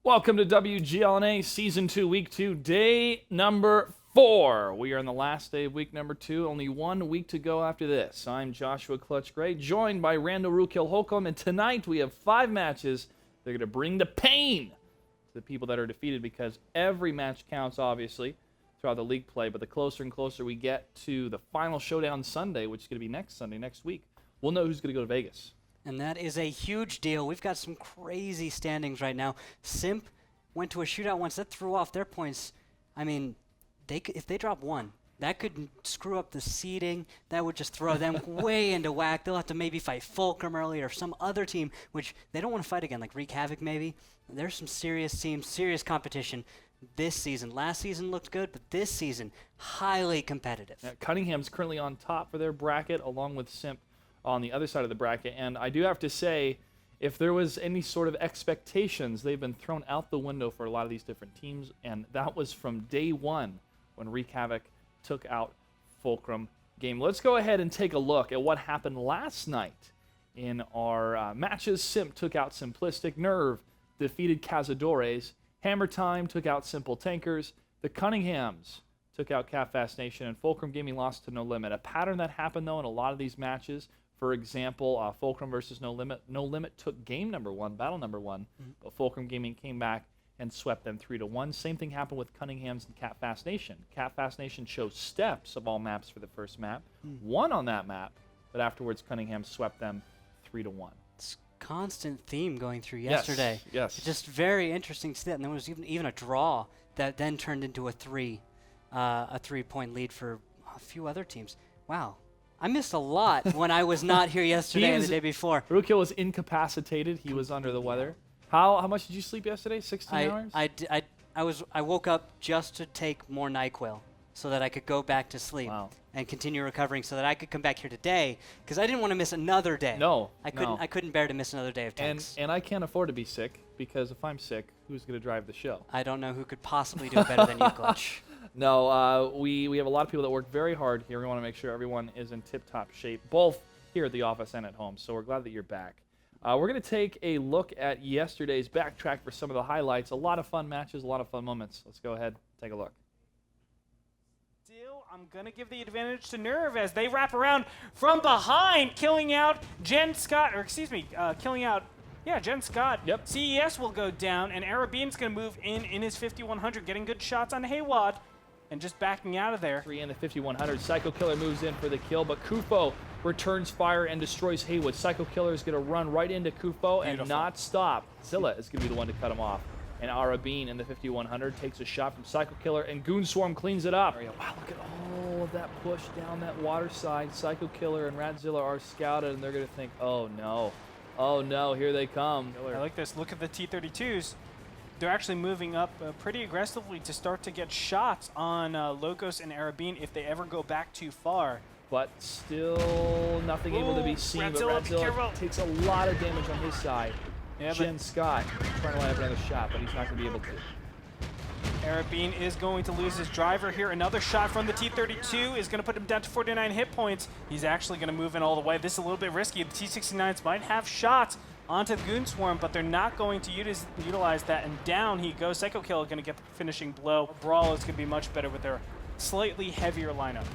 Welcome to WGLNA Season 2, Week 2, Day number 4. We are on the last day of Week number 2. Only 1 week to go after this. I'm Joshua Clutch Gray, joined by Randall Rookhill Holcomb, and tonight we have 5 matches. They're going to bring the pain to the people that are defeated because every match counts, obviously, throughout the league play. But the closer and closer we get to the final showdown Sunday, which is going to be next Sunday, next week, we'll know who's going to go to Vegas. And that is a huge deal. We've got some crazy standings right now. Simp went to a shootout once. That threw off their points. I mean, if they drop 1, that could screw up the seeding. That would just throw them way into whack. They'll have to maybe fight Fulcrum early or some other team, which they don't want to fight again, like Wreak Havoc maybe. There's some serious teams, serious competition this season. Last season looked good, but this season, highly competitive. Yeah, Cunningham's currently on top for their bracket, along with Simp on the other side of the bracket. And I do have to say, if there was any sort of expectations, they've been thrown out the window for a lot of these different teams, and that was from day 1 when Wreak Havoc took out Fulcrum game. Let's go ahead and take a look at what happened last night in our matches. Simp took out Simplistic. Nerve defeated Cazadores. Hammer Time took out Simple Tankers. The Cunninghams took out Cat Fast Nation, and Fulcrum Gaming lost to No Limit. A pattern that happened, though, in a lot of these matches. For example, Fulcrum versus No Limit. No Limit took game number 1, battle number 1, but Fulcrum Gaming came back and swept them 3-1. Same thing happened with Cunninghams and Cat Fast Nation. Cat Fast Nation chose steps of all maps for the first map, won on that map, but afterwards Cunningham swept them 3-1. It's a constant theme going through yesterday. Yes. It's just very interesting to see that. And there was even a draw that then turned into a 3-point lead for a few other teams. Wow. I missed a lot when I was not here yesterday and the day before. Rookhill was incapacitated. He was under the weather. How much did you sleep yesterday? 16 hours? I woke up just to take more NyQuil so that I could go back to sleep and continue recovering so that I could come back here today because I didn't want to miss another day. I couldn't bear to miss another day of tanks. And I can't afford to be sick because if I'm sick, who's going to drive the show? I don't know who could possibly do it better than you, Clutch. No, we have a lot of people that work very hard here. We want to make sure everyone is in tip-top shape, both here at the office and at home. So we're glad that you're back. We're going to take a look at yesterday's backtrack for some of the highlights. A lot of fun matches, a lot of fun moments. Let's go ahead and take a look. Still, I'm going to give the advantage to Nerve as they wrap around from behind, killing out Jen Scott, killing out Jen Scott. Yep. CES will go down, and Arabine's going to move in his 5100, getting good shots on Haywad. And just backing out of there. 3 and the 5100. Psycho Killer moves in for the kill, but Kufo returns fire and destroys Haywood. Psycho Killer is going to run right into Kufo and not stop. Zilla is going to be the one to cut him off. And Arabine in the 5100 takes a shot from Psycho Killer, and Goon Swarm cleans it up. Wow, look at all of that push down that water side. Psycho Killer and Radzilla are scouted, and they're going to think, oh no, here they come. I like this. Look at the T-32s. They're actually moving up pretty aggressively to start to get shots on Logos and Arabine if they ever go back too far. But still nothing able to be seen. Radzilla, but Radzilla takes a lot of damage on his side. Yeah, Jen Scott trying to line up another shot, but he's not going to be able to. Arabine is going to lose his driver here. Another shot from the T-32 is going to put him down to 49 hit points. He's actually going to move in all the way. This is a little bit risky. The T-69s might have shots onto the Goon Swarm, but they're not going to utilize that, and down he goes. Psycho Kill going to get the finishing blow. Brawl is going to be much better with their slightly heavier lineup.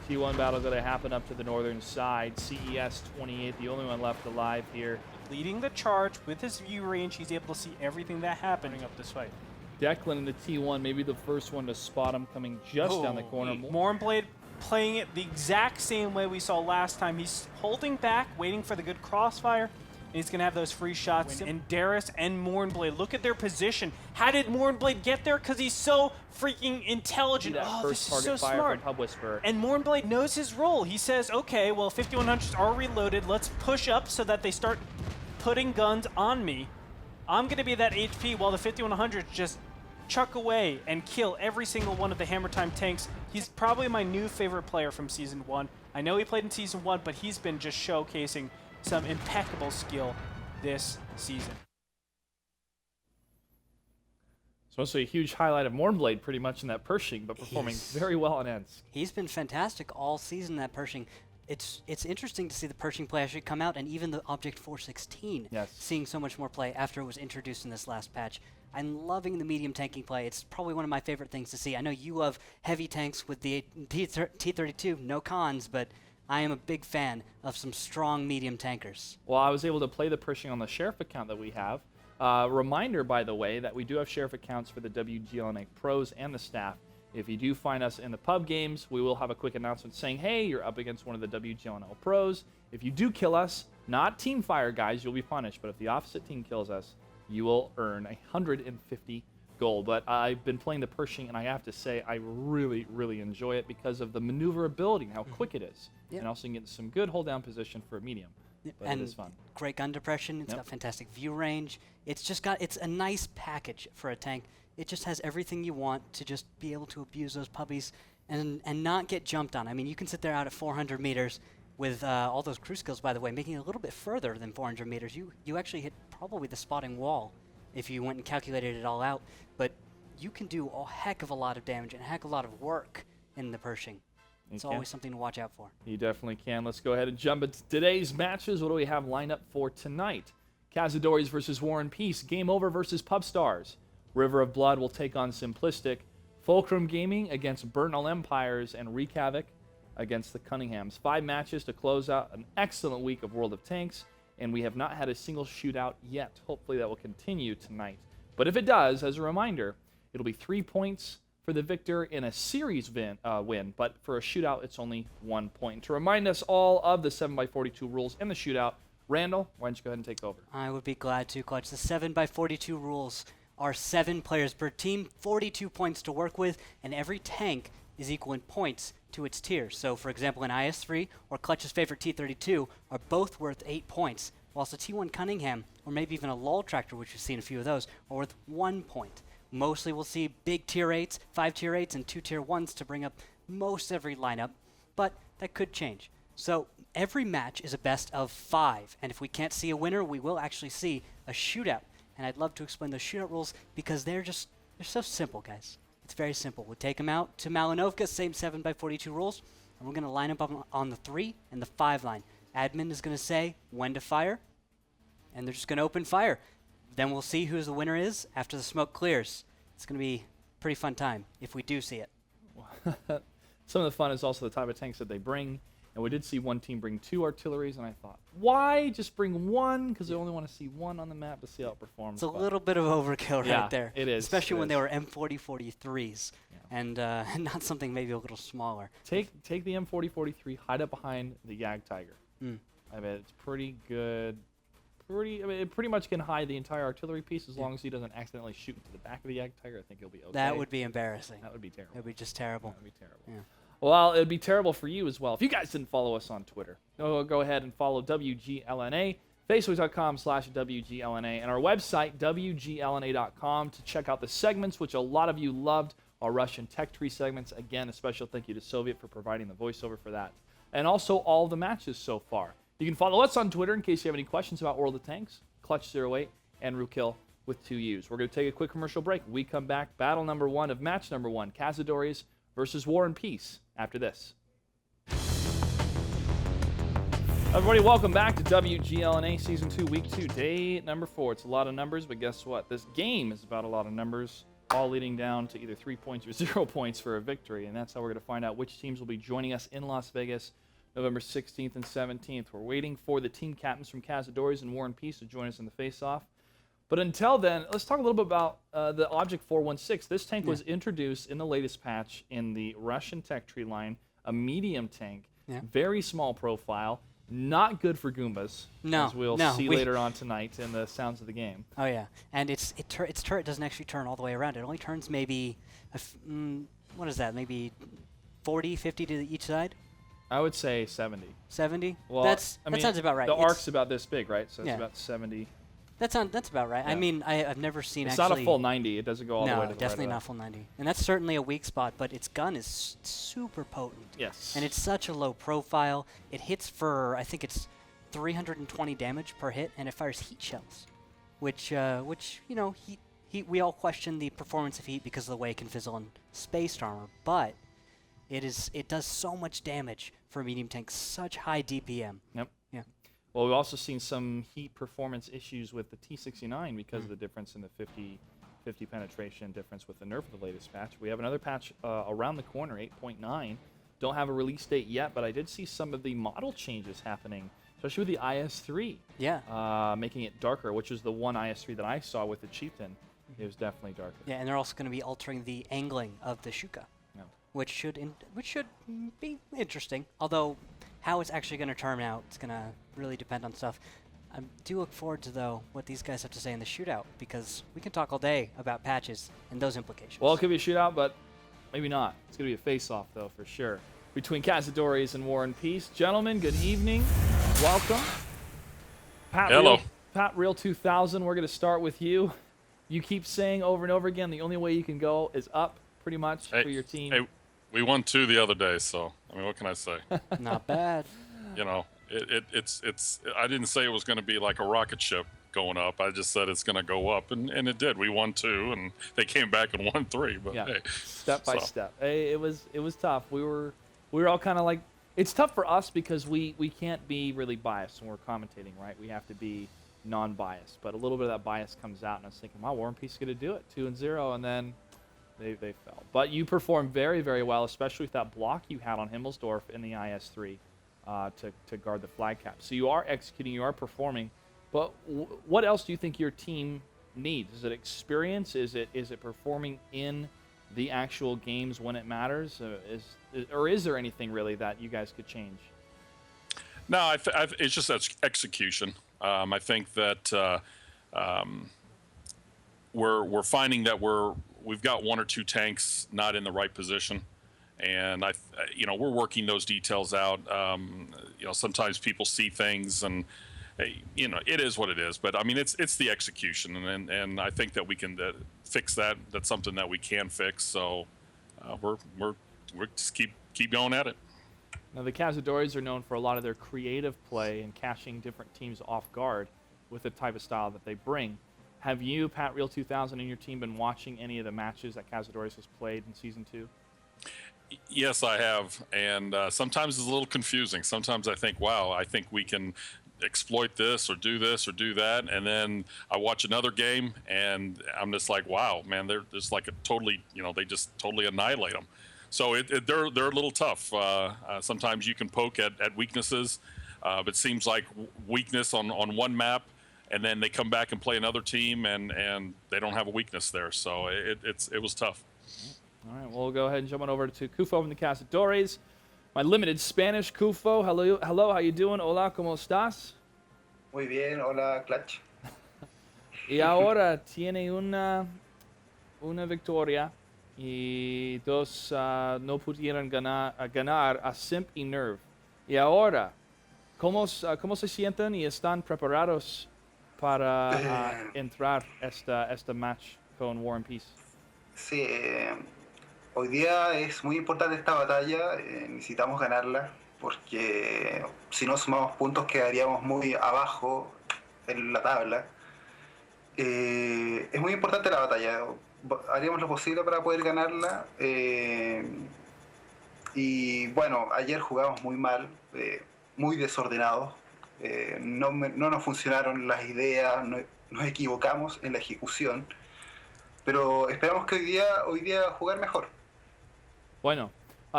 T1 battle going to happen up to the northern side. CES 28, the only one left alive here. Leading the charge with his view range, he's able to see everything that happened up this fight. Declan in the T1, maybe the first one to spot him coming just down the corner. Mournblade playing it the exact same way we saw last time. He's holding back, waiting for the good crossfire. And he's going to have those free shots. And Darius and Mournblade, look at their position. How did Mournblade get there? Because he's so freaking intelligent. This is so smart. From Hub Whisperer. And Mournblade knows his role. He says, okay, well, 5100s are reloaded. Let's push up so that they start putting guns on me. I'm going to be that HP while the 5100s just chuck away and kill every single one of the Hammer Time tanks. He's probably my new favorite player from Season 1. I know he played in Season 1, but he's been just showcasing some impeccable skill this season. So also a huge highlight of Mournblade pretty much in that Pershing, but performing very well on ends. He's been fantastic all season, that Pershing. It's interesting to see the Pershing play actually come out, and even the Object 416 seeing so much more play after it was introduced in this last patch. I'm loving the medium tanking play. It's probably one of my favorite things to see. I know you love heavy tanks with the T-32, no cons, but I am a big fan of some strong medium tankers. Well, I was able to play the Pershing on the Sheriff account that we have. Reminder, by the way, that we do have Sheriff accounts for the WGLNA pros and the staff. If you do find us in the pub games, we will have a quick announcement saying, hey, you're up against one of the WGLNL pros. If you do kill us, not team fire, guys, you'll be punished. But if the opposite team kills us, you will earn 150 gold. But I've been playing the Pershing, and I have to say I really, really enjoy it because of the maneuverability and how quick it is. Yep. And also you get some good hold-down position for a medium. But and it is fun. Great gun depression. It's got fantastic view range. It's a nice package for a tank. It just has everything you want to just be able to abuse those puppies and not get jumped on. I mean, you can sit there out at 400 meters with all those crew skills, by the way, making it a little bit further than 400 meters. You actually hit probably the spotting wall if you went and calculated it all out. But you can do a heck of a lot of damage and a heck of a lot of work in the Pershing. It's always something to watch out for. You definitely can. Let's go ahead and jump into today's matches. What do we have lined up for tonight? Cazadores versus War and Peace. Game Over versus Pub Stars. River of Blood will take on Simplistic. Fulcrum Gaming against Burnell Empires. And Wreak Havoc against the Cunninghams. 5 matches to close out an excellent week of World of Tanks. And we have not had a single shootout yet. Hopefully that will continue tonight. But if it does, as a reminder, it'll be 3 points for the victor in a series win, but for a shootout, it's only 1 point. To remind us all of the 7x42 rules and the shootout, Randall, why don't you go ahead and take over? I would be glad to, Clutch. The 7x42 rules are 7 players per team, 42 points to work with, and every tank is equal in points to its tiers. So, for example, an IS-3 or Clutch's favorite T-32 are both worth 8 points, whilst a T-1 Cunningham, or maybe even a Lull Tractor, which we've seen a few of those, are worth 1 point. Mostly we'll see big tier 8s, 5 tier 8s, and 2 tier 1s to bring up most every lineup, but that could change. So every match is a best of 5, and if we can't see a winner, we will actually see a shootout. And I'd love to explain those shootout rules because they're so simple, guys. It's very simple. We'll take them out to Malinovka, same 7x42 rules, and we're going to line up on the 3 and the 5 line. Admin is going to say when to fire, and they're just going to open fire. Then we'll see who the winner is after the smoke clears. It's going to be a pretty fun time if we do see it. Some of the fun is also the type of tanks that they bring. And we did see one team bring 2 artilleries, and I thought, why just bring 1? Because they only want to see 1 on the map to see how it performs. It's a little bit of overkill right there. It is. Especially when they were M4043s and not something maybe a little smaller. Take the M4043, hide it behind the Yag Tiger. I bet it's pretty good. It pretty much can hide the entire artillery piece as long as he doesn't accidentally shoot into the back of the Yag Tiger. I think he'll be okay. That would be embarrassing. That would be terrible. It would be just terrible. That would be terrible. Yeah. Well, it would be terrible for you as well. If you guys didn't follow us on Twitter, go ahead and follow WGLNA, Facebook.com/WGLNA, and our website, WGLNA.com, to check out the segments, which a lot of you loved, our Russian Tech Tree segments. Again, a special thank you to Soviet for providing the voiceover for that. And also all the matches so far. You can follow us on Twitter in case you have any questions about World of Tanks, Clutch08, and Rukil with 2 U's. We're going to take a quick commercial break. When we come back, battle number 1 of match number 1, Cazadores versus War and Peace, after this. Everybody, welcome back to WGLNA Season 2, Week 2, Day number 4. It's a lot of numbers, but guess what? This game is about a lot of numbers, all leading down to either 3 points or 0 points for a victory, and that's how we're going to find out which teams will be joining us in Las Vegas November 16th and 17th. We're waiting for the team captains from Cazadores and War and Peace to join us in the face-off. But until then, let's talk a little bit about the Object 416. This tank was introduced in the latest patch in the Russian Tech Tree line, a medium tank, very small profile, not good for Goombas, as we'll see later on tonight in the sounds of the game. Oh, yeah. And its turret doesn't actually turn all the way around. It only turns maybe, what is that, maybe 40, 50 to each side? I would say 70. 70? Well, that sounds about right. The arc's about this big, right? So it's about 70. That's about right. Yeah. I mean, I've never seen it's not a full 90. It doesn't go all the way to the right. No, definitely not full 90. And that's certainly a weak spot, but its gun is super potent. Yes. And it's such a low profile. It hits for, I think it's 320 damage per hit, and it fires heat shells, which you know, heat. We all question the performance of heat because of the way it can fizzle in spaced armor, but it does so much damage for a medium tank, such high DPM. Yep. Yeah. Well, we've also seen some heat performance issues with the T69 because of the difference in the 50 50 penetration difference with the nerf of the latest patch. We have another patch around the corner, 8.9. Don't have a release date yet, but I did see some of the model changes happening, especially with the IS-3. Yeah. Making it darker, which is the one IS-3 that I saw with the Chieftain. It was definitely darker. Yeah, and they're also going to be altering the angling of the Shuka, which should be interesting. Although, how it's actually going to turn out, it's going to really depend on stuff. I do look forward to, though, what these guys have to say in the shootout, because we can talk all day about patches and those implications. Well, it could be a shootout, but maybe not. It's going to be a face-off, though, for sure, between Cazadores and War and Peace. Gentlemen, good evening. Welcome. Hello. Pat Real 2000, we're going to start with you. You keep saying over and over again, the only way you can go is up, pretty much, for your team. Hey, we won 2 the other day, so, I mean, what can I say? Not bad. You know, it's I didn't say it was going to be like a rocket ship going up. I just said it's going to go up, and it did. We won 2, and they came back and won 3, but hey. Step by step. Hey, it was tough. We were all kind of like, it's tough for us because we can't be really biased when we're commentating, right? We have to be non-biased, but a little bit of that bias comes out, and I was thinking, wow, War and Peace is going to do it, 2-0, and then they fell. But you performed very, very well, especially with that block you had on Himmelsdorf in the IS-3 to guard the flag cap. So you are executing, you are performing, but what else do you think your team needs? Is it experience? Is it performing in the actual games when it matters? Or is there anything really that you guys could change? No, it's just execution. I think that we're finding that we've got 1 or 2 tanks not in the right position, and we're working those details out. Sometimes people see things, and it is what it is. But I mean, it's the execution, and I think that we can fix that. That's something that we can fix. So we're just keep going at it. Now, the Cazadores are known for a lot of their creative play and catching different teams off guard with the type of style that they bring. Have you, Pat Real 2000, and your team been watching any of the matches that Cazadores has played in Season 2? Yes, I have, and sometimes it's a little confusing. Sometimes I think, wow, I think we can exploit this or do that, and then I watch another game, and I'm just like, wow, man, they're just like a totally, they just totally annihilate them. So they're a little tough. Sometimes you can poke at weaknesses, but it seems like weakness on one map, and then they come back and play another team, and they don't have a weakness there. So it was tough. All right, we'll go ahead and jump on over to Kufo from the Cazadores. My limited Spanish, Kufo. Hello, how you doing? Hola, ¿cómo estás? Muy bien, hola, Clutch. Y ahora tiene una victoria. Y 2 no pudieron ganar a Simp y Nerve. Y ahora, ¿cómo se sienten y están preparados para entrar esta match con War and Peace? Sí, hoy día es muy importante esta batalla, necesitamos ganarla, porque si no sumamos puntos quedaríamos muy abajo en la tabla. Es muy importante la batalla. Haríamos lo posible para poder ganarla, y bueno, ayer jugamos muy mal, muy desordenados, no nos funcionaron las ideas, nos equivocamos en la ejecución, pero esperamos que hoy día jugar mejor. Bueno,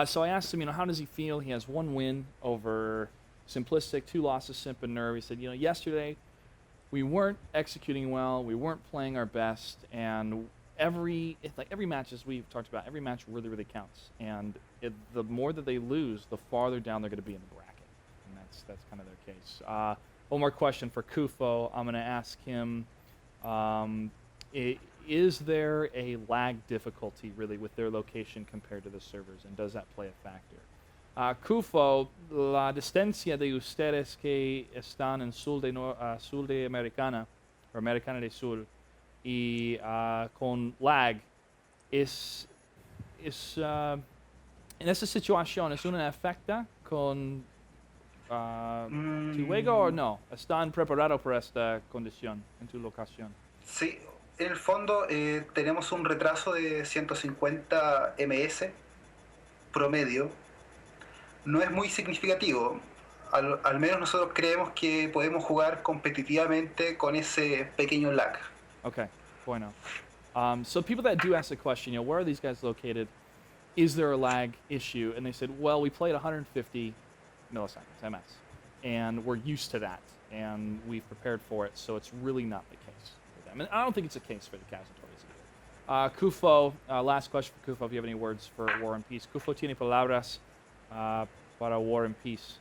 so I asked him, how does he feel? He has 1 win over Simplistic, 2 losses, Simp and Nerve. He said, yesterday we weren't executing well, we weren't playing our best, and every match, as we've talked about, every match really, really counts. And the more that they lose, the farther down they're going to be in the bracket. And that's kind of their case. One more question for Kufo. I'm going to ask him, is there a lag difficulty, really, with their location compared to the servers? And does that play a factor? Kufo, la distancia de ustedes que están en sur de Americana, o Americana del Sur, y con lag, en esa situación, ¿es una afecta con tu juego o no? ¿Están preparados para esta condición en tu locación? Sí, en el fondo tenemos un retraso de 150 ms promedio. No es muy significativo. Al menos nosotros creemos que podemos jugar competitivamente con ese pequeño lag. Okay, bueno. So people that do ask the question, where are these guys located? Is there a lag issue? And they said, well, we played 150 milliseconds, ms, and we're used to that, and we've prepared for it, so it's really not the case for them. And I don't think it's the case for the Cazadores either. Kufo, last question for Kufo, if you have any words for War and Peace. Kufo tiene palabras para War and Peace.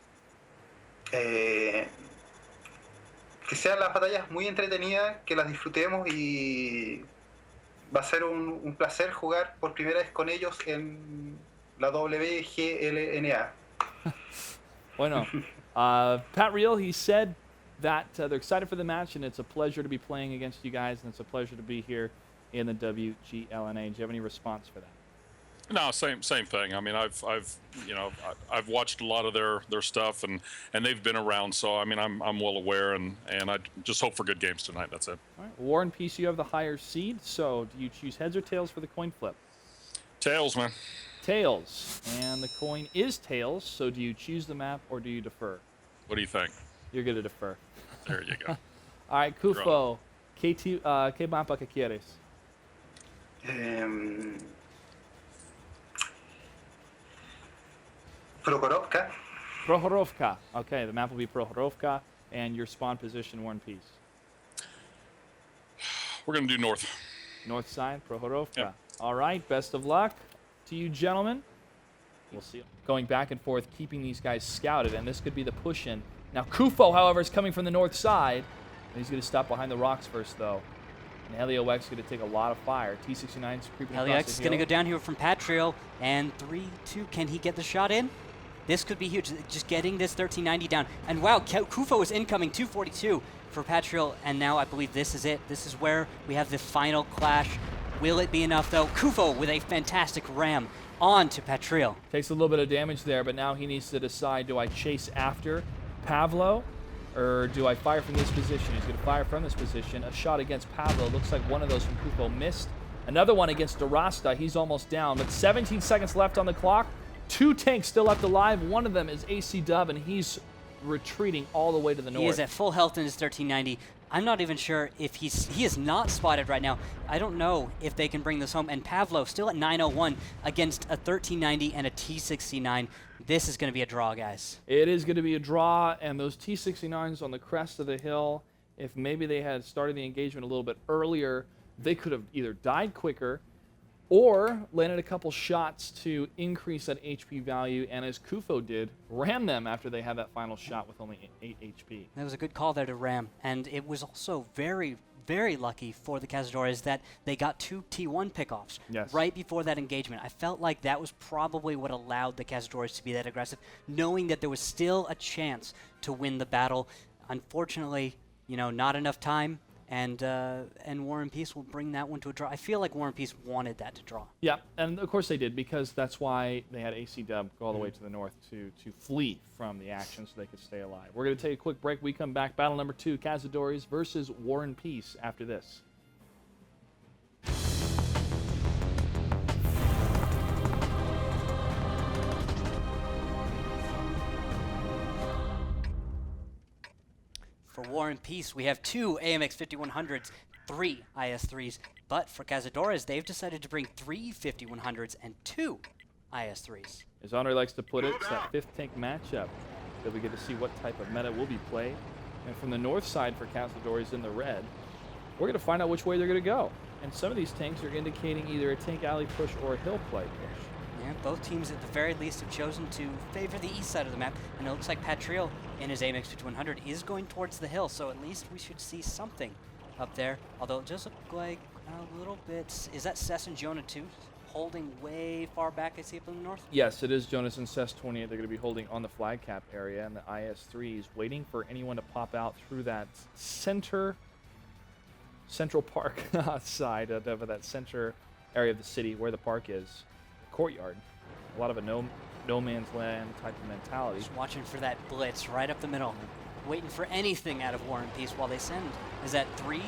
Que sean las batallas muy entretenidas, que las disfrutemos y va a ser un placer jugar por primera vez con ellos en la WGLNA. Bueno, Pat Real, he said that they're excited for the match, and it's a pleasure to be playing against you guys, and it's a pleasure to be here in the WGLNA. Do you have any response for that? No, same thing. I mean, I've watched a lot of their stuff, and they've been around, so I mean, I'm well aware, and I just hope for good games tonight. That's it. All right. War and Peace, you have the higher seed, so do you choose heads or tails for the coin flip? Tails, man. Tails, and the coin is tails, so do you choose the map or do you defer? What do you think? You're going to defer. There you go. All right, Kufo, ¿qué mapa que quieres? Prokhorovka. Prokhorovka. Okay, the map will be Prokhorovka, and your spawn position, War and Peace. We're going to do north. North side, Prokhorovka. Yep. All right, best of luck to you, gentlemen. We'll see. Going back and forth, keeping these guys scouted, and this could be the push-in. Now, Kufo, however, is coming from the north side. And he's going to stop behind the rocks first, though. And Helio X is going to take a lot of fire. T-69's creeping Helio across X is the going to hill. go down here from Patriel, and 3-2. Can he get the shot in? This could be huge. Just getting this 1390 down. And wow, Kufo is incoming, 242 for Patriel, and now I believe this is it. This is where we have the final clash. Will it be enough, though? Kufo with a fantastic ram on to Patriel. Takes a little bit of damage there, but now he needs to decide, do I chase after Pavlo, or do I fire from this position? He's going to fire from this position. A shot against Pavlo. Looks like one of those from Kufo missed. Another one against Durasta. He's almost down, but 17 seconds left on the clock. 2 tanks still left alive. One of them is AC Dub, and he's retreating all the way to the north. He is at full health in his 1390. I'm not even sure if he is not spotted right now. I don't know if they can bring this home. And Pavlo still at 901 against a 1390 and a T69. This is going to be a draw, guys. It is going to be a draw, and those T69s on the crest of the hill, if maybe they had started the engagement a little bit earlier, they could have either died quicker or landed a couple shots to increase that HP value, and as Kufo did, ram them after they had that final shot with only 8 HP. That was a good call there to ram, and it was also very, very lucky for the Cazadores that they got 2 T1 pickoffs right before that engagement. I felt like that was probably what allowed the Cazadores to be that aggressive, knowing that there was still a chance to win the battle. Unfortunately, not enough time. And War and Peace will bring that one to a draw. I feel like War and Peace wanted that to draw. Yeah, and of course they did, because that's why they had AC Dub go all the way to the north to flee from the action so they could stay alive. We're going to take a quick break. We come back. Battle number 2, Cazadores versus War and Peace after this. For War and Peace, we have 2 AMX 5100s, 3 IS-3s. But for Cazadores, they've decided to bring 3 5100s and 2 IS-3s. As Andre likes to put it, it's that 5th tank matchup that we get to see what type of meta will be played. And from the north side for Cazadores in the red, we're going to find out which way they're going to go. And some of these tanks are indicating either a tank alley push or a hill play push. Yeah, both teams at the very least have chosen to favor the east side of the map, and it looks like Patriel in his AMX 5100 is going towards the hill, so at least we should see something up there. Although it does look like a little bit. Is that Cess and Jonah 2 holding way far back? I see up in the north. Yes, it is Jonas and Cess 28. They're going to be holding on the flag cap area, and the IS-3 is waiting for anyone to pop out through that Central Park side of that center area of the city where the park is. Courtyard. A lot of a no man's land type of mentality. Just watching for that blitz right up the middle, waiting for anything out of War and Peace while they send. Is that 3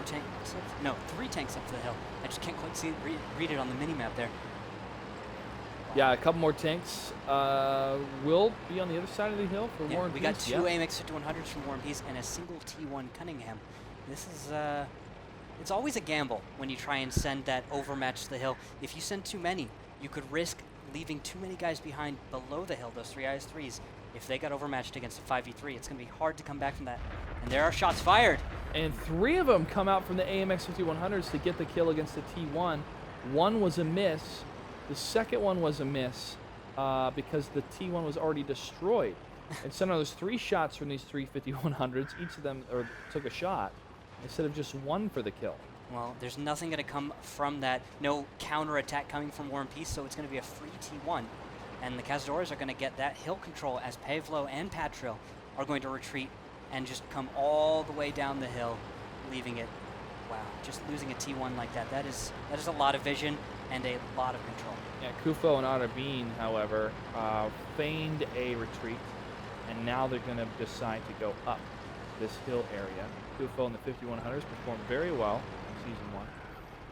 tanks? No, 3 tanks up to the hill. I just can't quite see read it on the mini map there. Yeah, a couple more tanks will be on the other side of the hill for War and Peace. We got 2 AMX 5100s from War and Peace and a single T1 Cunningham. This is it's always a gamble when you try and send that overmatch to the hill. If you send too many, you could risk leaving too many guys behind below the hill, those 3 IS-3s. If they got overmatched against a 5v3, it's going to be hard to come back from that. And there are shots fired. And 3 of them come out from the AMX 5100s to get the kill against the T1. One was a miss. The second one was a miss because the T1 was already destroyed. And so now there's 3 shots from these 3 5100s. Each of them took a shot instead of just 1 for the kill. Well, there's nothing going to come from that. No counterattack coming from War and Peace, so it's going to be a free T1. And the Cazadores are going to get that hill control as Pavlo and Patril are going to retreat and just come all the way down the hill, leaving it. Wow, just losing a T1 like that. That is a lot of vision and a lot of control. Yeah, Kufo and Arabin, however, feigned a retreat, and now they're going to decide to go up this hill area. Kufo and the 5100s performed very well in Season 1,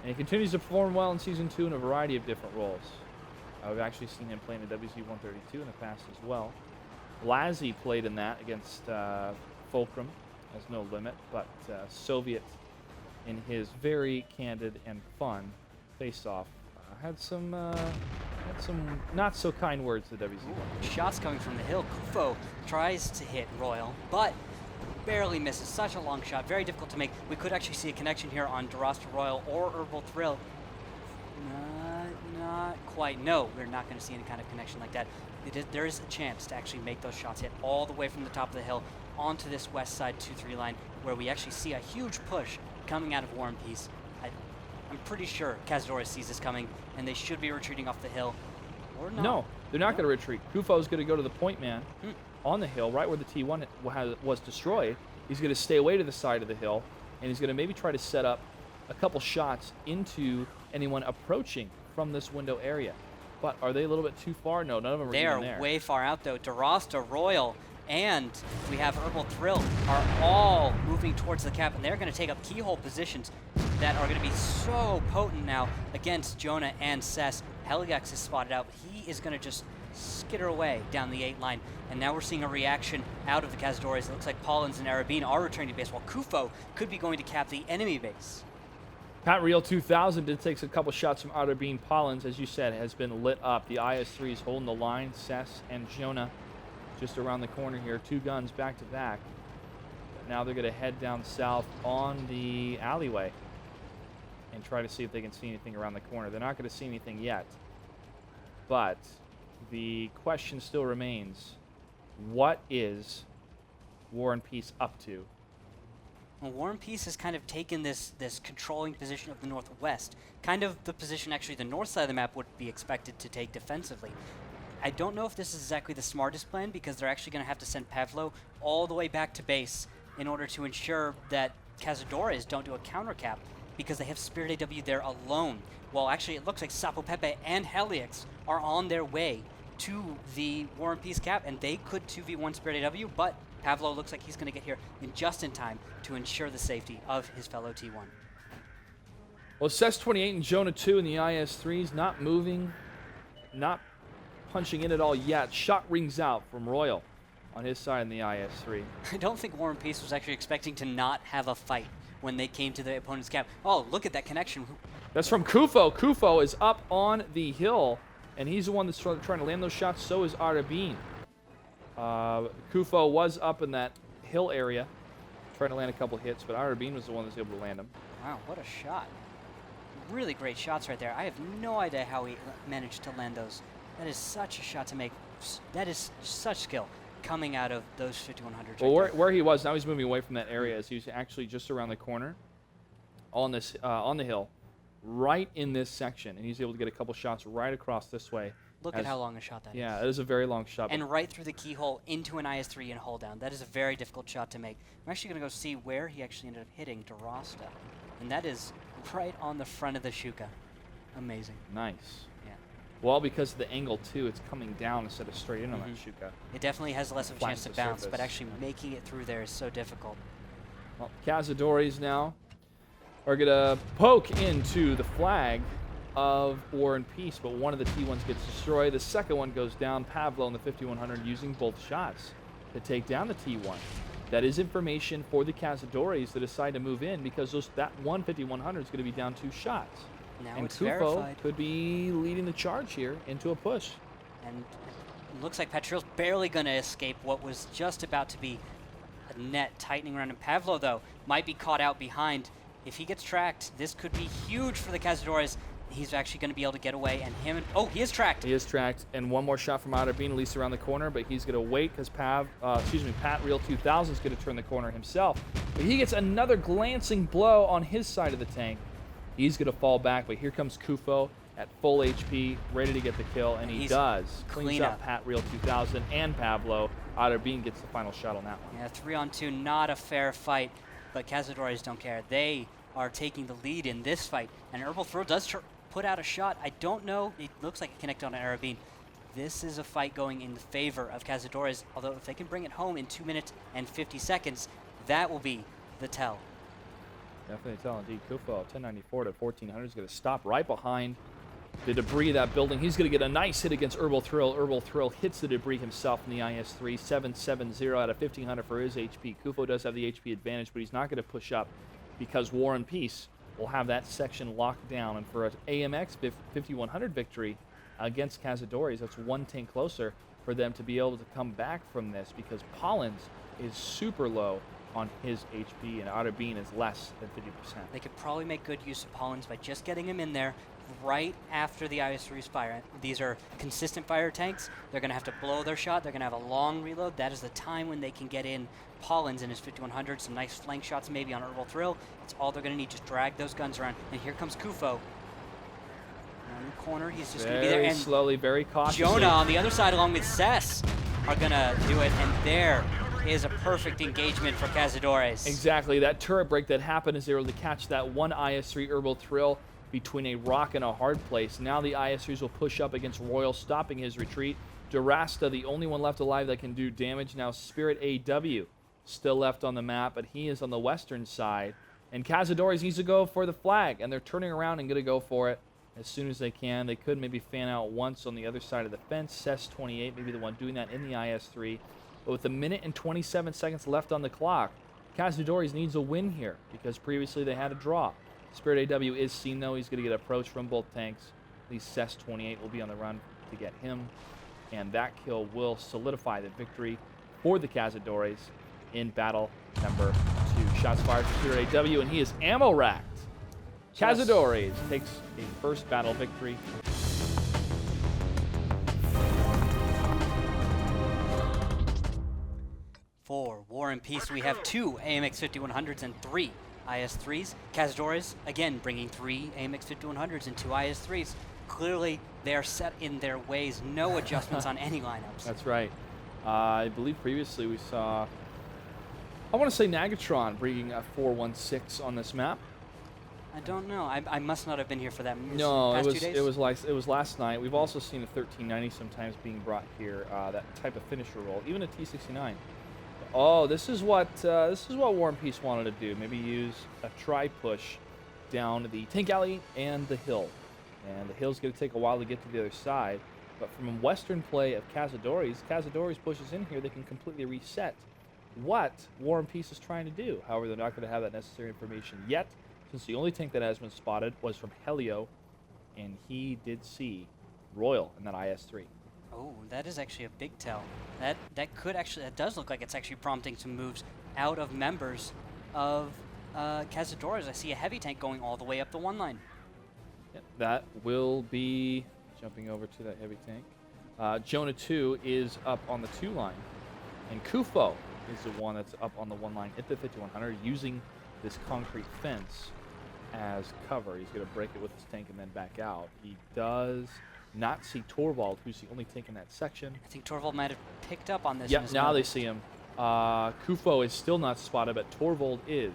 and he continues to perform well in Season 2 in a variety of different roles. We've actually seen him play in the WZ-132 in the past as well. Lazzy played in that against Fulcrum, has no limit, but Soviet, in his very candid and fun face-off, had some not so kind words to WZ-1. Shots coming from the hill. Kufo tries to hit Royal, but barely misses. Such a long shot, very difficult to make. We could actually see a connection here on Durasta Royal or Herbal Thrill. Not quite. No, we're not going to see any kind of connection like that. There is a chance to actually make those shots hit all the way from the top of the hill onto this west side 2-3 line, where we actually see a huge push coming out of War and Peace. I'm pretty sure Cazadores sees this coming, and they should be retreating off the hill. Or not. No, they're not going to retreat. Kufo's going to go to the point man on the hill, right where the T1 was destroyed. He's going to stay away to the side of the hill, and he's going to maybe try to set up a couple shots into anyone approaching from this window area. But are they a little bit too far? No, none of them are even there. They are way far out, though. Durasta, Royal, and we have Herbal Thrill are all moving towards the cap, and they're going to take up keyhole positions that are going to be so potent now against Jonah and Cess. Heliax is spotted out, but he is going to just skitter away down the 8 line. And now we're seeing a reaction out of the Cazadores. It looks like Paulins and Arabine are returning to base, while Kufo could be going to cap the enemy base. Pat Real 2000 did take a couple shots from Arabine. Paulins, as you said, has been lit up. The IS-3 is holding the line. Cess and Jonah just around the corner here. 2 guns back to back. But now they're going to head down south on the alleyway and try to see if they can see anything around the corner. They're not going to see anything yet. But the question still remains, what is War and Peace up to? Well, War and Peace has kind of taken this controlling position of the northwest, kind of the position actually the north side of the map would be expected to take defensively. I don't know if this is exactly the smartest plan, because they're actually going to have to send Pavlo all the way back to base in order to ensure that Cazadores don't do a counter cap, because they have Spirit AW there alone. Well, actually, it looks like Sapo Pepe and Helix are on their way to the War and Peace cap, and they could 2v1 Spirit AW, but Pavlo looks like he's going to get here just in time to ensure the safety of his fellow T1. Well, Cess 28 and Jonah 2 in the IS-3s not moving, not punching in at all yet. Shot rings out from Royal on his side in the IS-3. I don't think War and Peace was actually expecting to not have a fight when they came to the opponent's cap. Oh, look at that connection. That's from Kufo. Kufo is up on the hill, and he's the one that's trying to land those shots. So is Arabine. Kufo was up in that hill area trying to land a couple hits, but Arabine was the one that was able to land them. Wow, what a shot. Really great shots right there. I have no idea how he managed to land those. That is such a shot to make. That is such skill coming out of those 5100s. Well, right where he was, now he's moving away from that area, as he's actually just around the corner on this on the hill, right in this section, and he's able to get a couple shots right across this way. Look at how long a shot that is. Yeah, it is a very long shot. And right through the keyhole into an IS-3 and hold down. That is a very difficult shot to make. I'm actually going to go see where he actually ended up hitting Durasta. And that is right on the front of the Shuka. Amazing. Nice. Yeah. Well, because of the angle, too, it's coming down instead of straight in on that Shuka. It definitely has less of a chance to bounce, surface. but actually making it through there is so difficult. Well, Cazadores now are going to poke into the flag of War and Peace, but one of the T1s gets destroyed. The second one goes down. Pavlo in the 5100 using both shots to take down the T1. that is information for the Cazadores to decide to move in, because that one 5100 is going to be down 2 shots. Now And it's Kufo verified. could be leading the charge here into a push. And it looks like Patrio's barely going to escape what was just about to be a net tightening around him. Pavlo, though, might be caught out behind. If he gets tracked, this could be huge for the Cazadores. He's actually going to be able to get away, and oh, he is tracked. He is tracked, and one more shot from Outer Bean, at least around the corner, but he's going to wait because Pat Real 2000 is going to turn the corner himself. But he gets another glancing blow on his side of the tank. He's going to fall back, but here comes Kufo at full HP, ready to get the kill, and he does. Cleans up Pat Real 2000 and Pavlo. Outer Bean gets the final shot on that one. Yeah, 3-on-2, not a fair fight, but Cazadores don't care. They are taking the lead in this fight, and Herbal Throw does put out a shot. I don't know. It looks like it connected on Arabine. This is a fight going in the favor of Cazadores, although if they can bring it home in 2 minutes and 50 seconds, that will be the tell. Definitely tell indeed. Kufo, 1094 to 1400 is going to stop right behind the debris of that building. He's going to get a nice hit against Herbal Thrill. Herbal Thrill hits the debris himself in the IS-3. 770 out of 1500 for his HP. Kufo does have the HP advantage, but he's not going to push up because War and Peace will have that section locked down. And for an AMX 5100 victory against Cazadores, that's one tank closer for them to be able to come back from this, because Pollins is super low on his HP, and Outer Bean is less than 50%. They could probably make good use of Pollins by just getting him in there right after the IS-3's fire. These are consistent fire tanks. They're going to have to blow their shot. They're going to have a long reload. That is the time when they can get in Pollins in his 5100, some nice flank shots maybe on Herbal Thrill. That's all they're going to need. Just drag those guns around. And here comes Kufo. Around the corner, he's just going to be there. Very And slowly, very cautiously. Jonah on the other side along with Cess are going to do it. And there is a perfect engagement for Cazadores. Exactly. That turret break that happened is they were able to catch that one IS-3 Herbal Thrill between a rock and a hard place. Now the IS-3s will push up against Royal, stopping his retreat. Durasta, the only one left alive that can do damage. Now Spirit AW still left on the map, but he is on the western side. And Cazadores needs to go for the flag, and they're turning around and going to go for it as soon as they can. They could maybe fan out once on the other side of the fence. Cess 28 maybe the one doing that in the IS-3. But with a minute and 27 seconds left on the clock, Cazadores needs a win here, because previously they had a draw. Spirit AW is seen, though. He's going to get approached from both tanks. At least Cess 28 will be on the run to get him. And that kill will solidify the victory for the Cazadores in battle number 2. Shots fired for Spirit AW, and he is ammo racked. Cazadores takes a first battle victory. For War and Peace, we have 2 AMX 5100s and 3 IS-3s. Cazadores, again, bringing 3 AMX 5100s and 2 IS-3s. Clearly, they are set in their ways. No adjustments on any lineups. That's right. I believe previously we saw, I want to say Nagatron bringing a 416 on this map. I don't know. I must not have been here for that. No, past it 2 days? was last night. We've also seen a 1390 sometimes being brought here. That type of finisher roll, even a T69. Oh, this is what War and Peace wanted to do. Maybe use a tri-push down the tank alley and the hill. And the hill's going to take a while to get to the other side. But from a western play of Cazadores pushes in here, they can completely reset what War and Peace is trying to do. However, they're not going to have that necessary information yet, since the only tank that has been spotted was from Helio, and he did see Royal in that IS-3. Oh, that is actually a big tell. That does look like it's actually prompting some moves out of members of Cazadores. I see a heavy tank going all the way up the 1 line. Yep, that will be jumping over to that heavy tank. Jonah 2 is up on the 2 line, and Kufo is the one that's up on the 1 line at the 5100 using this concrete fence as cover. He's going to break it with his tank and then back out. He does not see Torvald, who's the only tank in that section. I think Torvald might have picked up on this. Yep, now they see him. Kufo is still not spotted, but Torvald is.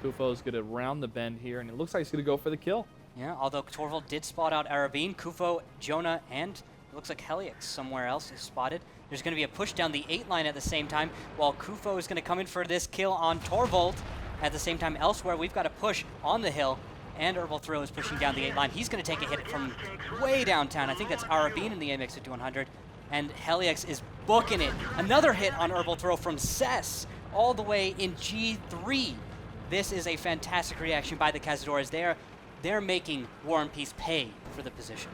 Kufo is going to round the bend here, and it looks like he's going to go for the kill. Yeah, although Torvald did spot out Arabine, Kufo, Jonah, and it looks like Helix somewhere else is spotted. There's going to be a push down the 8 line at the same time, while Kufo is going to come in for this kill on Torvald. At the same time, elsewhere, we've got a push on the hill, and Herbal Thrill is pushing down the 8 line. He's going to take a hit from way downtown. I think that's Arabine in the AMX 5100, and Helix is booking it. Another hit on Herbal Thrill from Cess all the way in G3. This is a fantastic reaction by the Cazadores. They're making War and Peace pay for the position.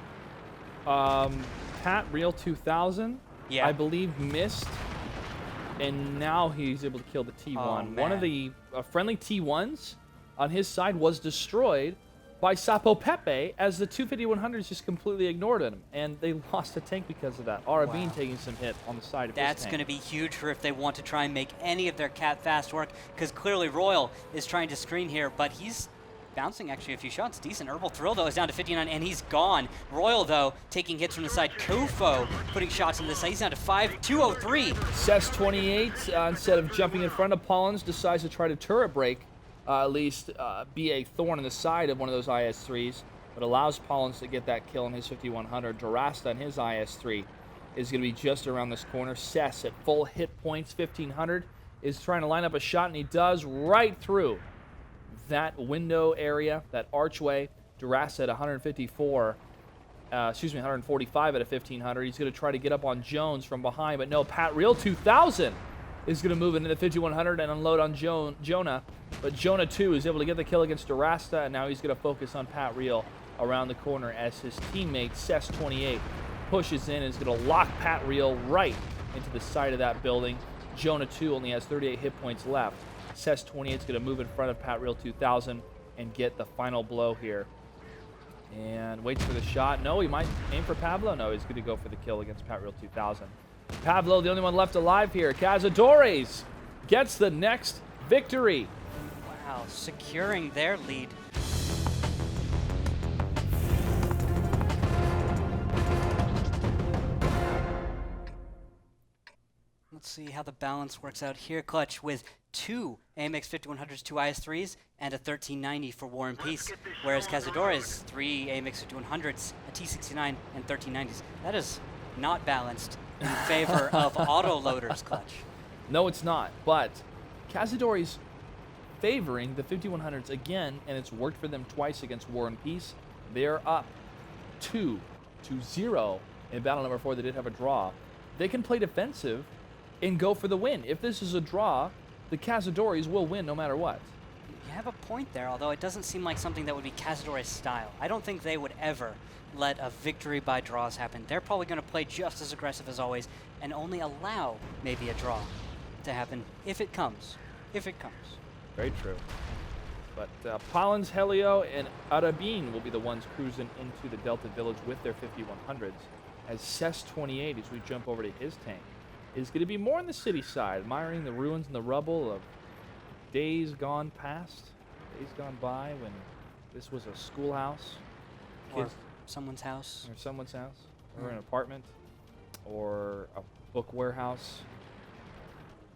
Pat Real 2000, Yeah. I believe, missed, and now he's able to kill the T1. One of man. the friendly T1s on his side was destroyed by Sapo Pepe as the 25100s just completely ignored him, and they lost a tank because of that. Arabine Wow. taking some hit on the side of That's his going to tank. be huge for if they want to try and make any of their cat fast work, because clearly Royal is trying to screen here, but he's bouncing actually a few shots. Decent. Herbal Thrill, though, is down to 59, and he's gone. Royal, though, taking hits from the side. Kufo putting shots into the side. He's down to 203. Cess 28, instead of jumping in front of Pollins, decides to try to turret break, at least be a thorn in the side of one of those IS-3s, but allows Pollins to get that kill on his 5100. Durasta on his IS-3 is going to be just around this corner. Cess at full hit points, 1500, is trying to line up a shot, and he does right through that window area, that archway. Durasta at 145 at a 1500. He's going to try to get up on Jones from behind, but no, Pat Real 2000 is going to move into the 5100 and unload on Jonah. But Jonah 2 is able to get the kill against Durasta, and now he's going to focus on Pat Real around the corner as his teammate, Cess 28, pushes in and is going to lock Pat Real right into the side of that building. Jonah 2 only has 38 hit points left. Cess 28 is going to move in front of Pat Real 2000 and get the final blow here. And waits for the shot. No, he might aim for Pablo. No, he's going to go for the kill against Pat Real 2000. Pablo, the only one left alive here. Cazadores gets the next victory. Wow, securing their lead. Let's see how the balance works out here. Clutch with 2 AMX 5100s, 2 IS-3s, and a 1390 for War and Peace. Whereas Cazadores, 3 AMX 5100s, a T69, and 1390s. That is not balanced in favor of auto-loaders, Clutch. No, it's not. But Cazadores favoring the 5100s again, and it's worked for them twice against War and Peace. They're up 2-0 in battle number 4. They did have a draw. They can play defensive and go for the win. If this is a draw, the Cazadores will win no matter what. You have a point there, although it doesn't seem like something that would be Cazadores style. I don't think they would ever let a victory by draws happen. They're probably going to play just as aggressive as always and only allow maybe a draw to happen if it comes. If it comes. Very true. But Pollins, Helio, and Arabine will be the ones cruising into the Delta Village with their 5100s, as Cess 28, as we jump over to his tank, is going to be more on the city side, admiring the ruins and the rubble of days gone past, days gone by when this was a schoolhouse, Or kids, someone's house. or someone's house, or an apartment, or a book warehouse.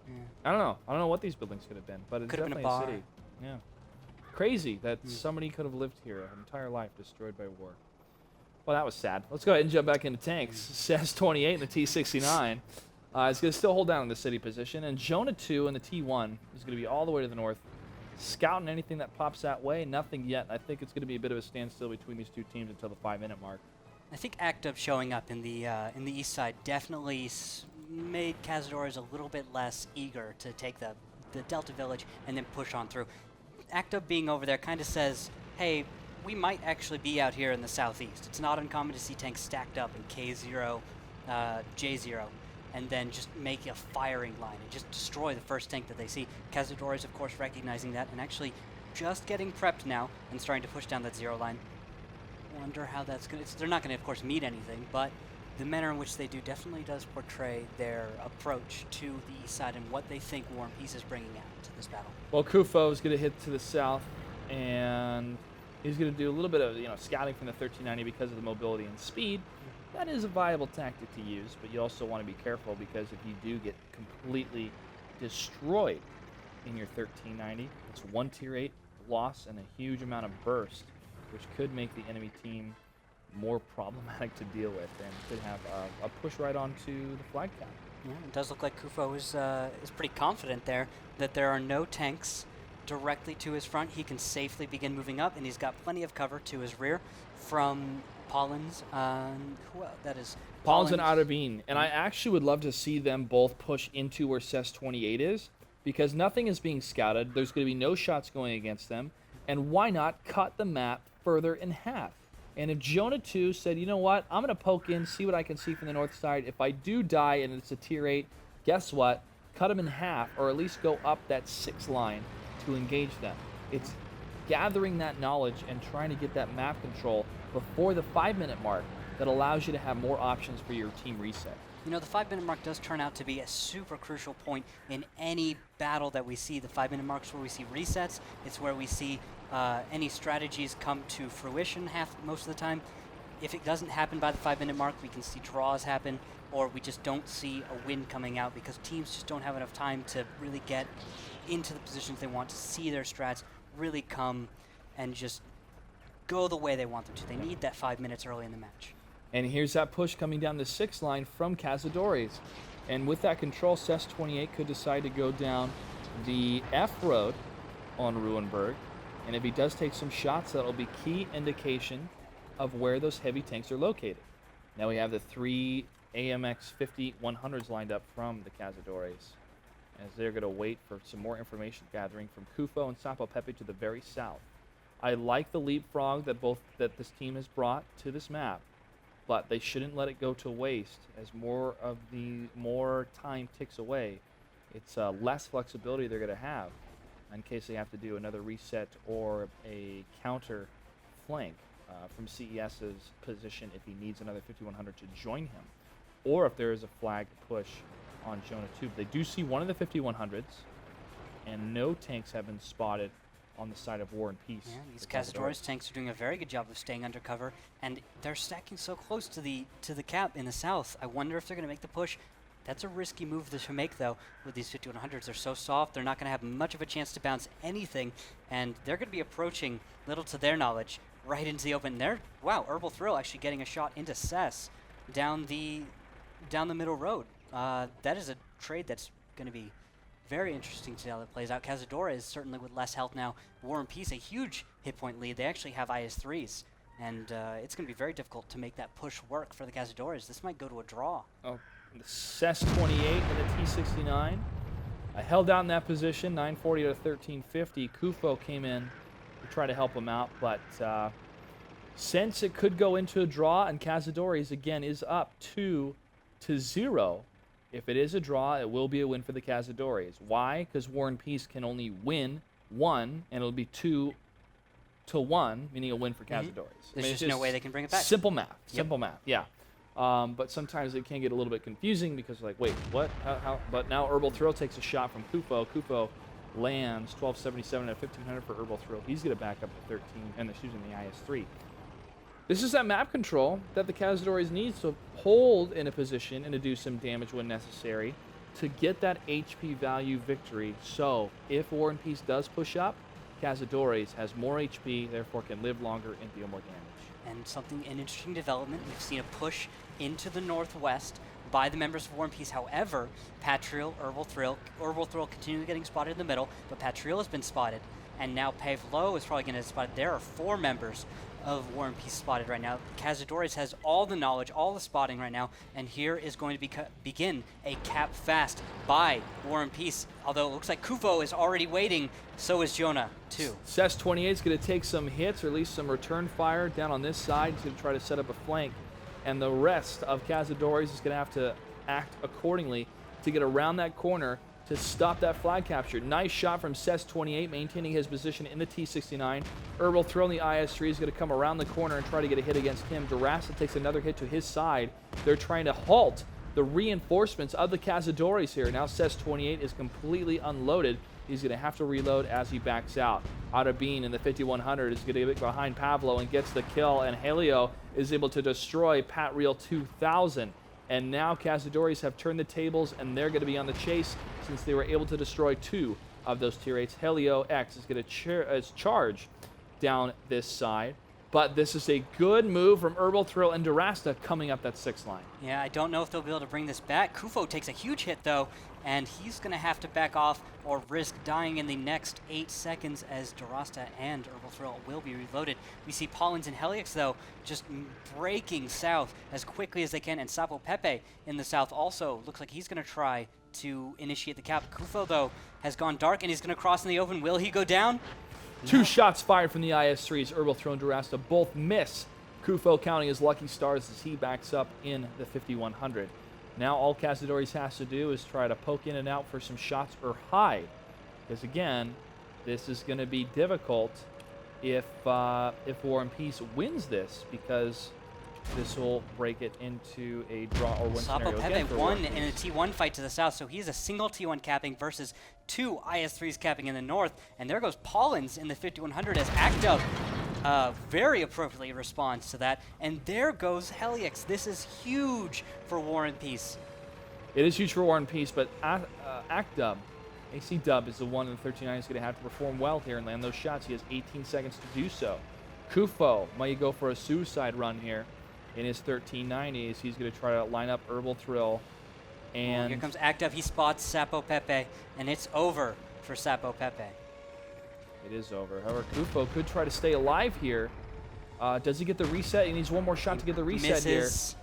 Yeah. I don't know what these buildings could have been, but it's Could have been a definitely bar. city. Yeah. Crazy that somebody could have lived here, an entire life destroyed by war. Well, that was sad. Let's go ahead and jump back into tanks. Cess 28 and the T69 is going to still hold down in the city position, and Jonah 2 and the T1 is going to be all the way to the north, scouting anything that pops that way. Nothing yet. I think it's going to be a bit of a standstill between these two teams until the 5-minute mark. I think Act Up showing up in the east side definitely made Cazadores a little bit less eager to take the Delta Village and then push on through. Act Up being over there kind of says, hey, we might actually be out here in the southeast. It's not uncommon to see tanks stacked up in K0, J0, and then just make a firing line and just destroy the first tank that they see. Cazadores, of course, recognizing that and actually just getting prepped now and starting to push down that 0 line. Wonder how that's going to... They're not going to, of course, meet anything, but the manner in which they do definitely does portray their approach to the east side and what they think War and Peace is bringing out to this battle. Well, Kufo is going to hit to the south, and he's going to do a little bit of scouting from the 1390 because of the mobility and speed. That is a viable tactic to use, but you also want to be careful because if you do get completely destroyed in your 1390, it's 1 tier 8 loss and a huge amount of burst, which could make the enemy team more problematic to deal with and could have a push right onto the flag cap. Yeah, it does look like Kufo is pretty confident there that there are no tanks directly to his front. He can safely begin moving up, and he's got plenty of cover to his rear from Pollins. That is Pollins and Arabine. And I actually would love to see them both push into where Cess 28 is because nothing is being scouted. There's going to be no shots going against them. And why not cut the map further in half? And if Jonah 2 said, you know what, I'm going to poke in, see what I can see from the north side. If I do die and it's a tier 8, guess what? Cut them in half, or at least go up that 6 line to engage them. It's gathering that knowledge and trying to get that map control before the 5-minute mark that allows you to have more options for your team reset. You know, the 5-minute mark does turn out to be a super crucial point in any battle that we see. The 5-minute mark is where we see resets. It's where we see any strategies come to fruition most of the time. If it doesn't happen by the 5-minute mark, we can see draws happen, or we just don't see a win coming out because teams just don't have enough time to really get into the positions they want, to see their strats really come and just go the way they want them to. They need that 5 minutes early in the match. And here's that push coming down the 6 line from Cazadores. And with that control, CES-28 could decide to go down the F road on Ruinberg. And if he does take some shots, that'll be key indication of where those heavy tanks are located. Now we have the 3 AMX 50-100s lined up from the Cazadores, as they're going to wait for some more information gathering from Kufo and Sapo Pepe to the very south. I like the leapfrog that this team has brought to this map, but they shouldn't let it go to waste. As more time ticks away, it's less flexibility they're going to have in case they have to do another reset or a counter flank from CES's position if he needs another 5100 to join him, or if there is a flag push on Jonah 2. They do see one of the 5100s, and no tanks have been spotted on the side of War and Peace. Yeah, these Cazadores tanks are doing a very good job of staying undercover, and they're stacking so close to the cap in the south. I wonder if they're going to make the push. That's a risky move to make, though, with these 5100s. They're so soft, they're not going to have much of a chance to bounce anything, and they're going to be approaching, little to their knowledge, right into the open. Wow, Herbal Thrill actually getting a shot into Cess down the middle road. That is a trade that's going to be very interesting to see how that plays out. Cazadores certainly with less health now. War and Peace, a huge hit point lead. They actually have IS-3s, and it's going to be very difficult to make that push work for the Cazadores. This might go to a draw. Oh, the CES-28 and the T-69. I held out in that position, 940 to 1350. Kufo came in to try to help him out, but since it could go into a draw, and Cazadores again is up 2-0. If it is a draw, it will be a win for the Cazadores. Why? Because War and Peace can only win 1, and it'll be 2-1, meaning a win for Cazadores. There's just no way they can bring it back. Simple math. Simple math, yeah. But sometimes it can get a little bit confusing because, like, wait, what? How? But now Herbal Thrill takes a shot from Kufo. Kufo lands 1277 at 1500 for Herbal Thrill. He's going to back up to 13, and they're using the IS-3. This is that map control that the Cazadores needs to hold in a position and to do some damage when necessary to get that HP value victory. So if War and Peace does push up, Cazadores has more HP, therefore can live longer and deal more damage. And an interesting development, we've seen a push into the northwest by the members of War and Peace. However, Patriel, Herbal Thrill continually getting spotted in the middle, but Patriel has been spotted, and now Pavlo is probably going to get spotted. There are 4 members of War and Peace spotted right now. Cazadores has all the knowledge, all the spotting right now, and here is going to begin a cap fast by War and Peace. Although it looks like Kufo is already waiting, so is Jonah too. CES-28 is going to take some hits, or at least some return fire down on this side to try to set up a flank, and the rest of Cazadores is going to have to act accordingly to get around that corner to stop that flag capture. Nice shot from CES-28, maintaining his position in the T-69. Herbal Thrill in the IS-3 is going to come around the corner and try to get a hit against him. Durasta takes another hit to his side. They're trying to halt the reinforcements of the Cazadores here. Now CES-28 is completely unloaded. He's going to have to reload as he backs out. Bean in the 5100 is going to get behind Pavlo and gets the kill, and Helio is able to destroy Pat Real 2000. And now Cazadores have turned the tables, and they're going to be on the chase since they were able to destroy 2 of those tier 8s. Helio X is going to charge down this side. But this is a good move from Herbal Thrill and Durasta coming up that 6th line. Yeah, I don't know if they'll be able to bring this back. Kufo takes a huge hit, though, and he's going to have to back off or risk dying in the next 8 seconds as Durasta and Herbal Thrill will be reloaded. We see Paulins and Helix, though, just breaking south as quickly as they can, and Sapo Pepe in the south also looks like he's going to try to initiate the cap. Kufo, though, has gone dark, and he's going to cross in the open. Will he go down? Two shots fired from the IS-3s. Herbal Throw and Durasta both miss. Kufo counting his lucky stars as he backs up in the 5100. Now all Cazadores has to do is try to poke in and out for some shots or hide. Because again, this is going to be difficult if War and Peace wins this, because this will break it into a draw or win Sapo scenario Pepe again for War won and in a Peace. T1 fight to the south, so he's a single T1 capping versus 2 IS-3s capping in the north. And there goes Paulins in the 5100 as Acto very appropriately responds to that. And there goes Helix. This is huge for War and Peace. It is huge for War and Peace, but Acdub, AC Dub is the one in the 1390 is going to have to perform well here and land those shots. He has 18 seconds to do so. Kufo might go for a suicide run here in his 1390s. He's going to try to line up Herbal Thrill. And Here comes Active. He spots Sapo Pepe, and it's over for Sapo Pepe. it is over. However, Kufo could try to stay alive here. Does he get the reset? He needs one more shot to get the reset Misses.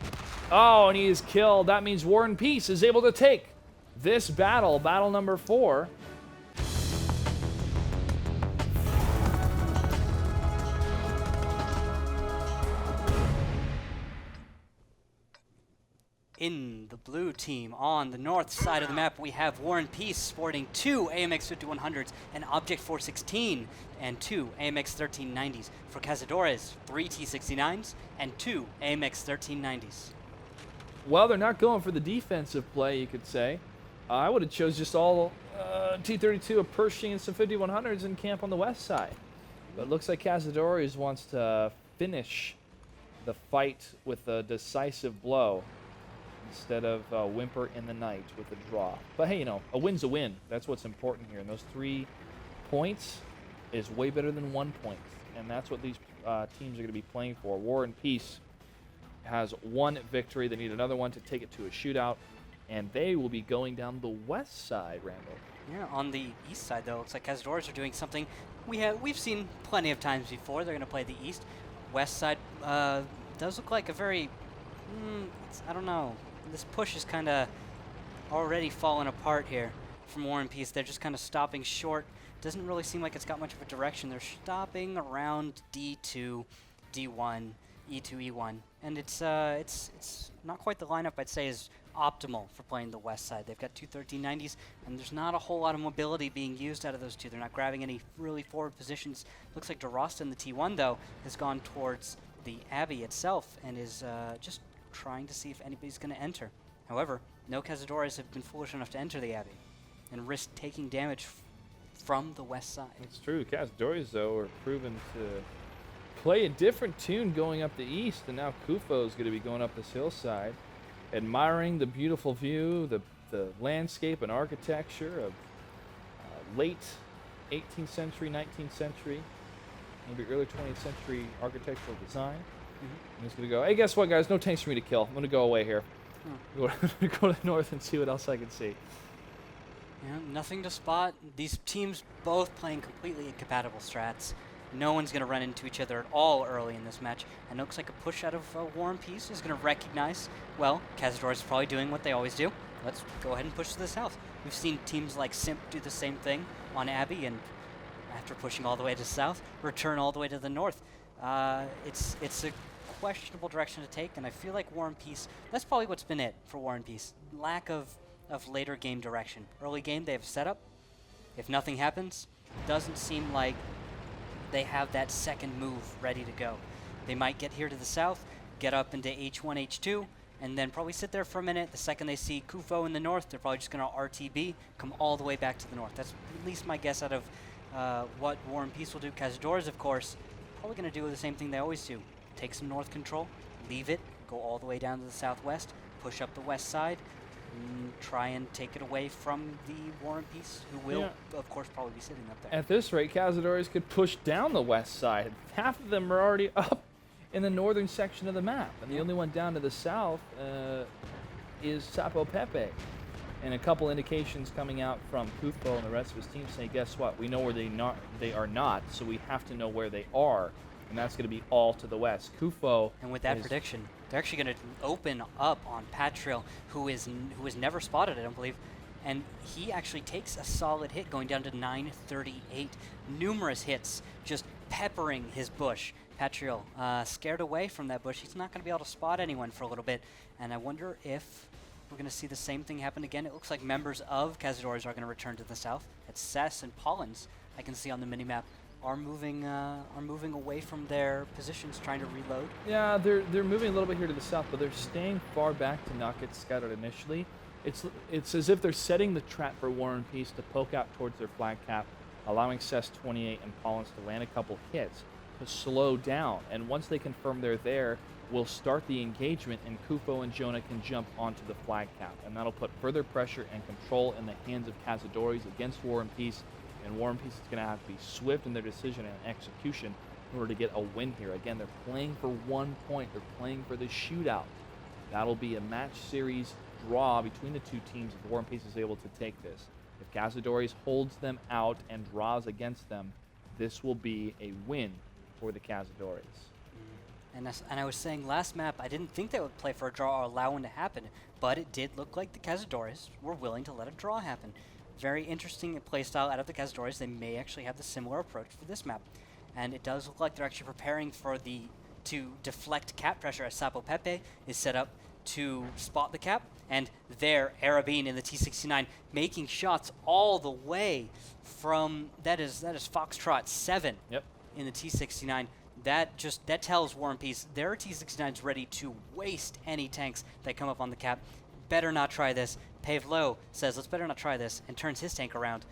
here. Oh, and he is killed. That means War and Peace is able to take this battle, battle number 4. In the blue team, on the north side of the map, we have War and Peace sporting 2 AMX 5100s, an Object 416, and 2 AMX 1390s. For Cazadores, 3 T69s and 2 AMX 1390s. Well, they're not going for the defensive play, you could say. I would have chose just all T-32, a Pershing, and some 5100s and camp on the west side. But it looks like Cazadores wants to finish the fight with a decisive blow instead of whimper in the night with a draw. But hey, you know, a win's a win. That's what's important here. And those 3 points is way better than 1 point. And that's what these teams are going to be playing for. War and Peace has 1 victory. They need another one to take it to a shootout. And they will be going down the west side, Randall. Yeah, on the east side, though, looks like Cazadores are doing something we've seen plenty of times before. They're going to play the east. West side does look like a very, I don't know. This push is kind of already falling apart here from War and Peace. They're just kind of stopping short. Doesn't really seem like it's got much of a direction. They're stopping around D2, D1, E2, E1. And it's not quite the lineup I'd say is optimal for playing the west side. They've got 2 1390s, and there's not a whole lot of mobility being used out of those 2. They're not grabbing any really forward positions. Looks like DeRosta in the T1, though, has gone towards the Abbey itself and is just trying to see if anybody's going to enter. However, no Cazadores have been foolish enough to enter the Abbey and risk taking damage from the west side. It's true. Cazadores, though, are proven to play a different tune going up the east, and now Kufo is going to be going up this hillside, admiring the beautiful view, the landscape and architecture of late 18th century, 19th century, maybe early 20th century architectural design. And he's going to go, hey, guess what, guys? No tanks for me to kill. I'm going to go away here. I'm going to go to the north and see what else I can see. Yeah, nothing to spot. These teams both playing completely incompatible strats. No one's going to run into each other at all early in this match. And it looks like a push out of War and Peace is going to recognize, well, Cazadores is probably doing what they always do. Let's go ahead and push to the south. We've seen teams like Simp do the same thing on Abbey, and after pushing all the way to the south, return all the way to the north. It's a questionable direction to take, and I feel like War and Peace, that's probably what's been it for War and Peace. Lack of later game direction. Early game, they have a setup. If nothing happens, doesn't seem like they have that second move ready to go. They might get here to the south, get up into H1, H2, and then probably sit there for a minute. The second they see Kufo in the north, they're probably just going to RTB, come all the way back to the north. That's at least my guess out of what War and Peace will do. Cazadores, of course, probably going to do the same thing they always do. Take some north control, leave it, go all the way down to the southwest, push up the west side, try and take it away from the War and Peace, who will, of course, probably be sitting up there. At this rate, Cazadores could push down the west side. Half of them are already up in the northern section of the map, and the only one down to the south is Sapo Pepe. And a couple indications coming out from Kufo and the rest of his team saying, guess what, we know where they are not, so we have to know where they are. And that's going to be all to the west. Kufo. And with that prediction, They're actually going to open up on Patriel, who is never spotted, I don't believe. And he actually takes a solid hit, going down to 938. Numerous hits, just peppering his bush. Patriel scared away from that bush. He's not going to be able to spot anyone for a little bit. And I wonder if we're going to see the same thing happen again. It looks like members of Cazadores are going to return to the south. It's Cess and Pollens, I can see on the minimap, are moving away from their positions, trying to reload. Yeah, they're moving a little bit here to the south, but they're staying far back to not get scouted initially. It's as if they're setting the trap for War and Peace to poke out towards their flag cap, allowing Cess 28 and Pollens to land a couple hits to slow down. And once they confirm they're there, we'll start the engagement, and Kufo and Jonah can jump onto the flag cap, and that'll put further pressure and control in the hands of Cazadores against War and Peace. And War and Peace is going to have to be swift in their decision and execution in order to get a win here. Again, they're playing for 1 point. They're playing for the shootout. That'll be a match series draw between the two teams if War and Peace is able to take this. If Cazadores holds them out and draws against them, this will be a win for the Cazadores. And I was saying last map, I didn't think they would play for a draw or allow one to happen, but it did look like the Cazadores were willing to let a draw happen. Very interesting playstyle out of the Cazadores. They may actually have the similar approach for this map. And it does look like they're actually preparing for to deflect cap pressure as Sapo Pepe is set up to spot the cap. And there, Arabine in the T-69 making shots all the way from, that is Foxtrot 7 in the T-69. That tells War and Peace their T-69 is ready to waste any tanks that come up on the cap. Better not try this. Pavlo says, let's better not try this, and turns his tank around.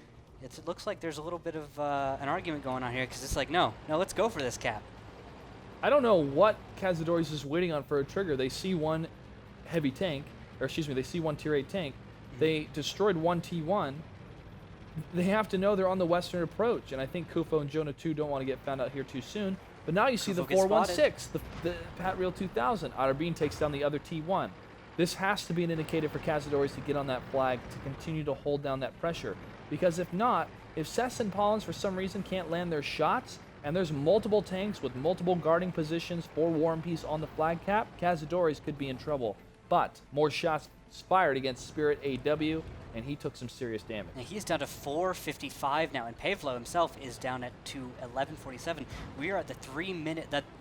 It looks like there's a little bit of an argument going on here, because it's like, no, let's go for this cap. I don't know what Cazadores is waiting on for a trigger. They see one heavy tank, or excuse me, they see one tier 8 tank. They destroyed one T1. They have to know they're on the western approach, and I think Kufo and Jonah 2 don't want to get found out here too soon. But now you see the 416, the Pat Real 2000. Otterbean takes down the other T1. This has to be an indicator for Cazadores to get on that flag to continue to hold down that pressure. Because if not, if Cess and Pollens for some reason can't land their shots, and there's multiple tanks with multiple guarding positions for War and Peace on the flag cap, Cazadores could be in trouble. But more shots fired against Spirit AW, and he took some serious damage. And he's down to 455 now, and Pavlo himself is down to 1147. We are at the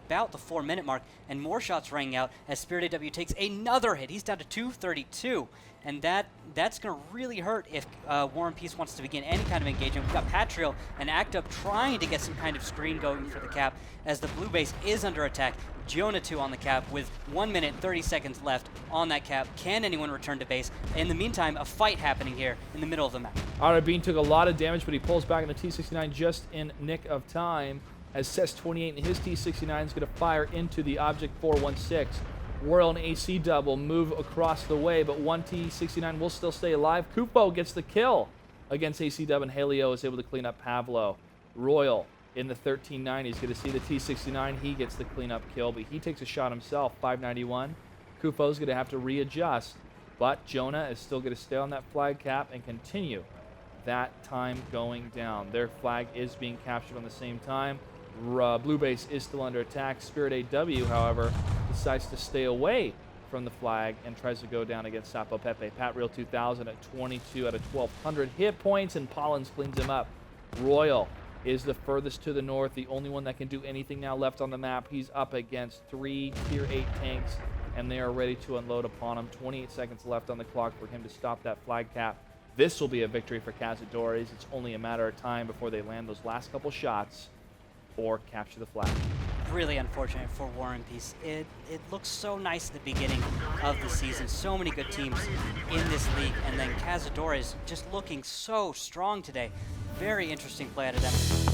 about the 4 minute mark, and more shots rang out as Spirit AW takes another hit. He's down to 232, and that's going to really hurt if War and Peace wants to begin any kind of engagement. We've got Patriel and Act Up trying to get some kind of screen going for the cap as the blue base is under attack. Jonah 2 on the cap with 1 minute 30 seconds left on that cap. Can anyone return to base? In the meantime, a fight happening here in the middle of the map. Otterbean took a lot of damage, but he pulls back in the T-69 just in nick of time as Cess 28 and his T-69 is going to fire into the Object 416. Whirl and AC double move across the way, but one T-69 will still stay alive. Kupo gets the kill against AC Dub, and Halio is able to clean up Pavlo. Royal in the 1390 is going to see the T-69. He gets the cleanup kill, but he takes a shot himself, 591. Kufo's going to have to readjust, but Jonah is still going to stay on that flag cap and continue that time going down. Their flag is being captured on the same time. Blue base is still under attack. Spirit AW, however, decides to stay away from the flag and tries to go down against Sapo Pepe. Pat Real 2000 at 22 out of 1,200 hit points, and Pollens cleans him up. Royal is the furthest to the north, the only one that can do anything now left on the map. He's up against 3 tier 8 tanks, and they are ready to unload upon him. 28 seconds left on the clock for him to stop that flag cap. This will be a victory for Cazadores. It's only a matter of time before they land those last couple shots or capture the flag. Really unfortunate for War and Peace. It looks so nice at the beginning of the season. So many good teams in this league, and then Cazadores just looking so strong today. Very interesting play out of them.